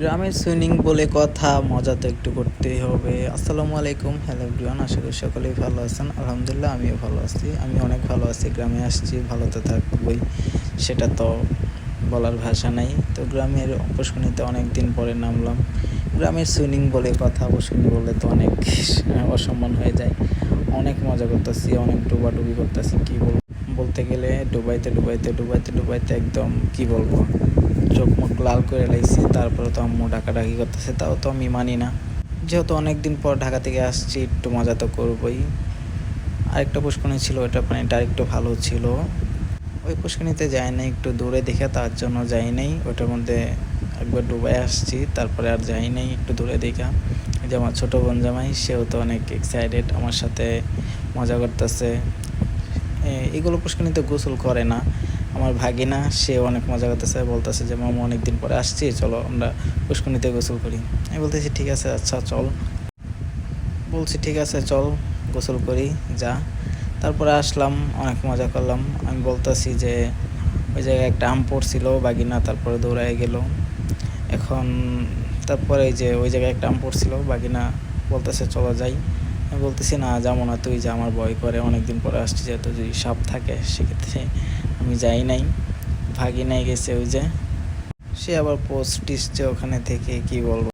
গ্রামের সুইমিং বলে কথা, মজা তো একটু করতেই হবে। আসসালামু আলাইকুম, হ্যালো এভরিওয়ান, আশা করি সকলেই ভালো আছেন। আলহামদুলিল্লাহ আমিও ভালো আছি, আমি অনেক ভালো আছি। গ্রামে আসছি, ভালো তো থাকবই, সেটা তো বলার ভাষা নাই। তো গ্রামের প্রশাসনিতে অনেক দিন পরে নামলাম। গ্রামের সুইমিং বলে কথা, প্রশাসনী বলে তো অনেক অসম্মান হয়ে যায়। অনেক মজা করতেছি, অনেক ডুবাডুবি করতেছি, কী বলতে গেলে ডুবাইতে ডুবাইতে ডুবাইতে ডুবাইতে একদম কি বলবো, চোখ মুখ লাল করে লাইছি। তারপরে তো আম্মু ডাকাডাকি করতেছে, তাও তো আমি মানি না। যেহেতু অনেক দিন পর ঢাকা থেকে আসছি, একটু মজা তো করবই। আরেকটা পুষ্করণী ছিল, ওইটা পানিটা আরেকটু ভালো ছিল। ওই পুষ্করণীতে যাই নাই, একটু দূরে দেখে তার জন্য যাই নাই। ওইটার মধ্যে একবার ডুবাই আসছি, তারপরে আর যাই নাই, একটু দূরে দেখা। যে আমার ছোটো বোন জামাই, সেও তো অনেক এক্সাইটেড, আমার সাথে মজা করতেছে। এগুলো পুষ্করণীতে গোসল করে না আমার ভাগিনা, সে অনেক মজা করতেছে, বলতেছে যে মামা অনেক দিন পরে আসছি, চলো আমরা পুষ্করণীতে গোসল করি। আমি বলতেছি ঠিক আছে, আচ্ছা চল। বলছি ঠিক আছে চল গোসল করি, যা। তারপরে আসলাম, অনেক মজা করলাম। আমি বলতেছি যে ওই জায়গায় একটা আম পড়ছিল, বাগিনা তারপরে দৌড়ায় গেল। এখন তারপরে যে ওই জায়গায় একটা আম পড়ছিল, বাগিনা বলতেছে চলো যাই। আমি বলতেছি না, যাবো না, তুই যা, আমার ভয় করে, অনেকদিন পরে আসছি, যেহেতু যদি সাপ থাকে সেক্ষেত্রে আমি যাই নাই। ভাগিনাই গেছে, ওই যে সে আবার পোস্ট টিসছে ওখানে থেকে, কি বলবো।